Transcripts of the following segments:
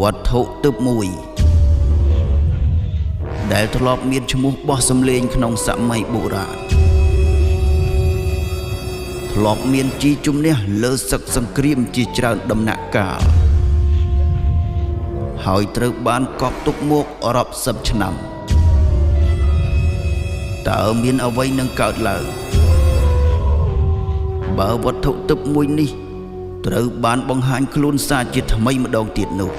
วัตถุตึบมวยដែល ធ្លាប់មានឈ្មោះបោះសម្លេងក្នុងសម័យបុរាណធ្លាប់មានជីជំនះលើសឹកសង្គ្រាមជាច្រើនដំណាក់កាលហើយត្រូវបានកប់ទុកមករាប់សិបឆ្នាំតើមានអ្វីនឹងកើតឡើងបើវត្ថុទឹបមួយនេះត្រូវបានបង្ហាញខ្លួនសារជាថ្មីម្ដងទៀតនោះ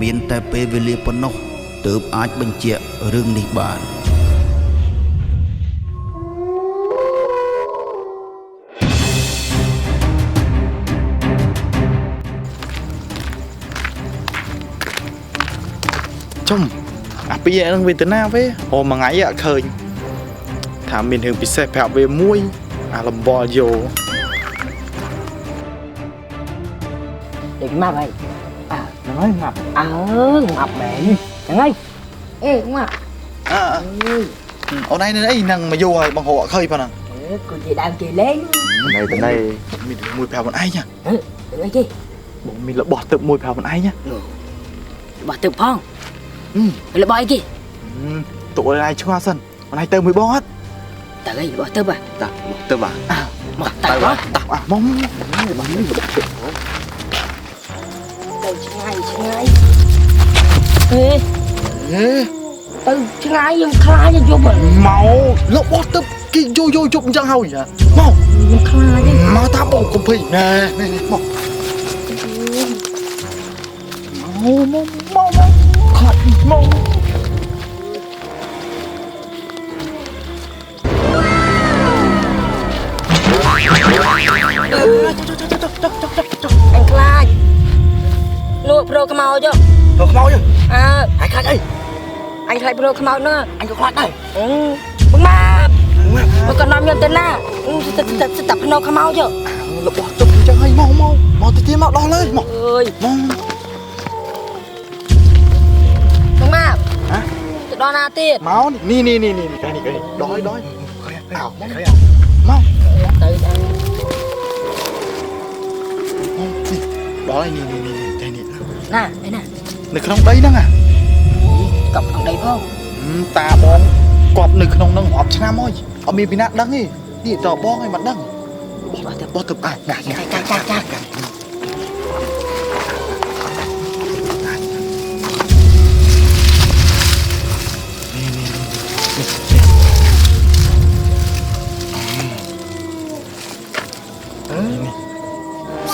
មានតែពេលវេលាប៉ុណ្ណោះទើបអាចបញ្ជាក់រឿងនេះបានចំអាពីនឹងវាទៅណាវិញអូមួយថ្ងៃអត់ឃើញថាមានរឿងពិសេសប្រាប់វាមួយអាលំបល់យោเด็กมากเลยน้อยงับงับแม่ยังไงงับអូនឯងនៅអីនឹងមកយោហើយបងហៅអត់ឃើញប៉ុណ្ណា cô chị đang kỳ lên នេះទៅនេះមានមួយប្រាប់បងឯងណា cái gì បងមានរបស់ទឹកមួយប្រាប់បងឯងណា bỏ từ phong là bỏ cái តួឯងឆ្ងល់សិនបងឯងទៅមួយបងអត់ tại cái bỏ từ à តាទៅបាទ mà tại đó អាមកបងនេះរបស់ទឹក từ ngay từ ngay nhưng khai cho vô mình មករបស់ទឹកគេយោជប់អញ្ចឹងហើយមក nhưng khai chứ មកតាមបងកុំភ័យណែមកខាត់មកanh khai lụa pro cái màu chứ ទៅខ្មោចai khai đây anh khai pro cái màu nữa anh có khoát đây bưng mà còn nói miệng tên na tập nó cái màu chứ របស់ជប់អញ្ចឹងហើយមកទៅទៀតមកដោះលើមក ơi មក bưng màទៅដល់ណាទៀត មកនេះកែនេះដោះអោមកទៅដល់ហើយនេះកែនេះ ណាឯណា នៅក្នុងដីហ្នឹង កប់ក្នុងដីផង តាបងកប់នៅក្នុងហ្នឹងរាប់ឆ្នាំហើយអត់មានពីណាដឹងទេនេះតបងឲ្យមិនដឹងបោះទៅអាចាចា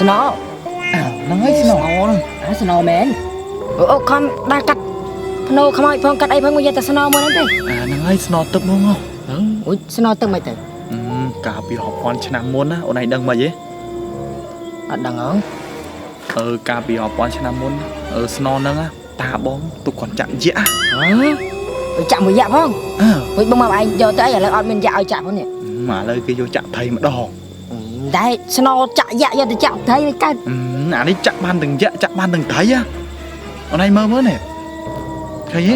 ស្នោហ្នឹងហើយស្នោហ្នឹង ស្នោមែនអូខំដាក់កាត់ភ្នោខ្មោចផងកាត់អីផងមកយកតែស្នោមួយហ្នឹងទេ ហ្នឹងហើយស្នោទឹកហ្មងអូយស្នោទឹកមិនទៅ កាលពីរាប់ពាន់ឆ្នាំមុនណាអូនឯងដឹងមិនហ៎ អត់ដឹងហ៎ កាលពីរាប់ពាន់ឆ្នាំមុនស្នោហ្នឹងតាបងទុកគាត់ចាក់យៈ ចាក់មួយយ៉ាក់ផងហុយបងមកឯងយកទៅអីឥឡូវអត់មានយ៉ាក់ឲ្យចាក់ផងនេះ ឥឡូវគេយកចាក់ថៃម្ដង តែស្នោចាក់យ៉ាក់យកទៅចាក់ថៃនេះកើត អានេះចាក់បានទាំងយ៉ាក់ចាក់បានទាំងថៃអូនឯងមើលមើលនេះឃើញទេ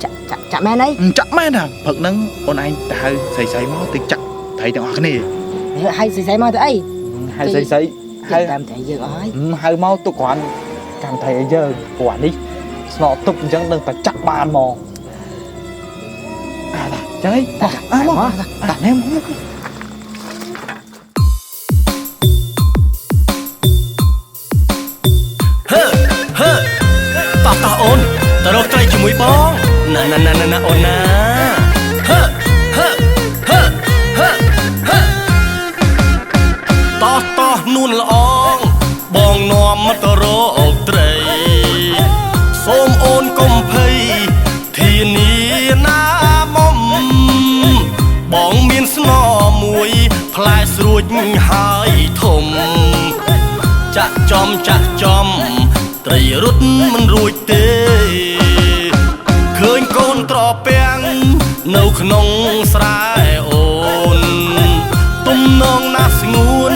ចាក់មែនអី ចាក់មែនព្រឹកហ្នឹងអូនឯងទៅហៅស្រីមកទៅចាក់ថៃទាំងអស់គ្នា ហើយស្រីមកទៅអី ហៅស្រីហៅ តាមថៃយើងអស់ហើយ ហៅមកទុកគ្រាន់កាន់ថៃឲ្យយើងព្រោះអានេះស្នោទុកអញ្ចឹងដឹងតែចាក់បានមកចឹងហីមកតាណែមក តោះអូនទៅរកត្រីជាមួយបងណាអូនណាតោះនួនល្អងបងនាំមកទៅរកត្រីសូមអូនកុំភ័យធានាណាមុំបងមានស្នោមួយផ្លែស្រួចហើយធំចាក់ចំត្រីរត់មិនរួចទេឃើញកូនត្រពាំងនៅក្នុងស្រែអូនទំនងណាស់ស្ងួន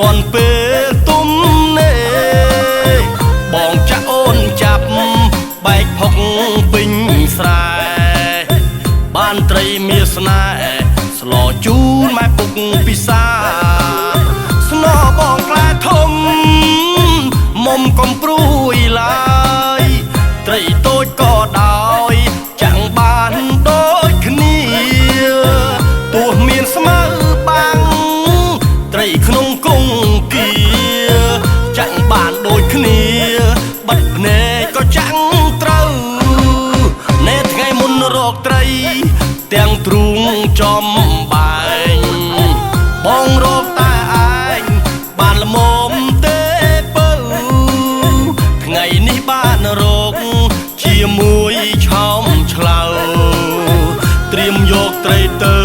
តន់ពេលទុំនេបងចាក់អូនចាប់បែកផុកពេញស្រែបានត្រីមាសស្នេហ៍ស្លោជូនម៉ែពុកពិសាស្នោបងខ្លែធំមុំកំព្រួ กត្រី ទាំងទ្រូងចំបែងបងរកតែឯងបានល្មមទេពៅថ្ងៃនេះបានរកជាមួយឆោមឆ្លៅត្រៀមយកត្រីទៅ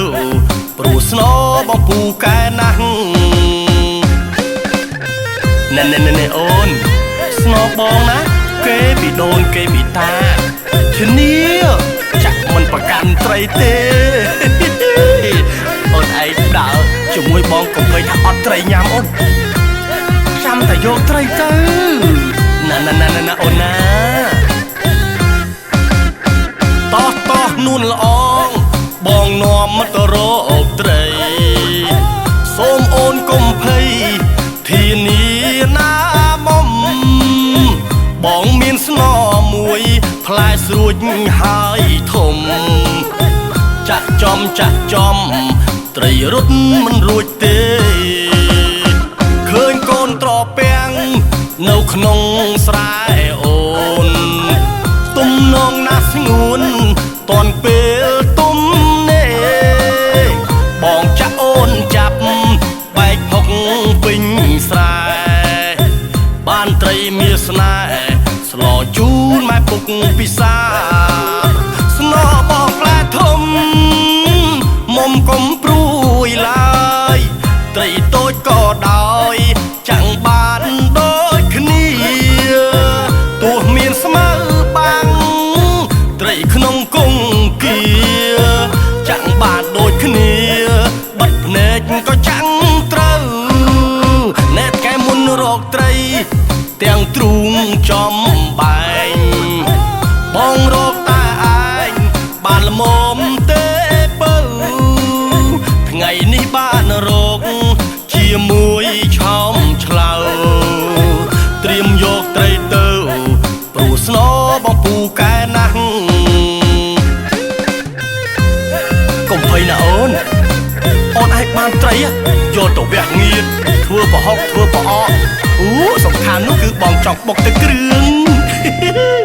ព្រោះស្នោបងពូកែណាស់ណែអូនស្នោបងណាគេពីដូនគេពីតាឈ្នាចាក់មិនប្រកាន់ត្រីទេអូនឯងដើរជាមួយបងកុំភ្លេចថាអត់ត្រីញ៉ាំអូនចាំតែយកត្រីទៅណាអូនណាតោះនួនល្អងបងនាំមកទៅរកត្រីសូមអូនកុំភ័យធានាណាមុំបងមានស្នមួយផ្លែស្រួចហើយធំចាក់ចំត្រីរត់មិនរួចទេឃើញកូនត្រពាំងនៅក្នុងស្រែអូនទំនងណាស់ស្ងួនតនពេលទុំនេបងចាក់អូនចាប់បែកហុកពេញស្រែបានត្រីមានស្នេហ៍ស្លោជូនម៉ែពុកពិសាស្នោបងផ្លែធំមុំកុំព្រួយឡើយត្រីតូចក៏ដោយចាំងបានដូចគ្នាទោះមានស្មៅបាំងត្រីក្នុងគង្គគាចាំងបានដូចគ្នាបិទភ្នែកក៏ចាំងត្រូវណែតកែមុនរកត្រីទាំងទ្រូងចំបែងបងរកតែឯងបានល្មមទេពៅថ្ងៃនេះបានរកជាមួយឆោមឆ្លៅត្រៀមយកត្រីទៅព្រោះស្នោបងពូកែណាស់កុំភ័យណាអូនឯងបានត្រីយកទៅវះងៀតធ្វើប្រហុកធ្វើប្រអកសំខាន់នោះគឺបងចង់បុកទឹកគ្រឿង